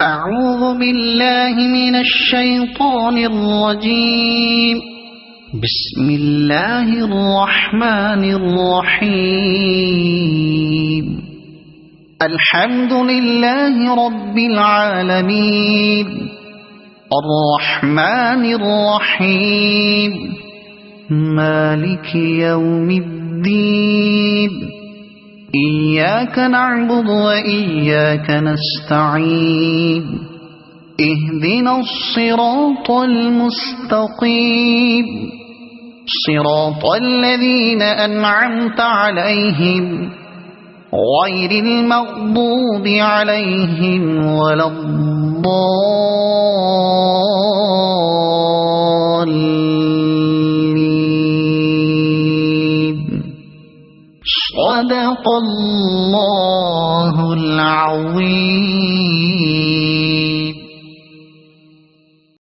أعوذ بالله من الشيطان الرجيم. بسم الله الرحمن الرحيم. الحمد لله رب العالمين الرحمن الرحيم مالك يوم الدين إياك نعبد وإياك نستعين اهدنا الصراط المستقيم صراط الذين أنعمت عليهم غير المغضوب عليهم ولا الضالين. صدق الله العظيم.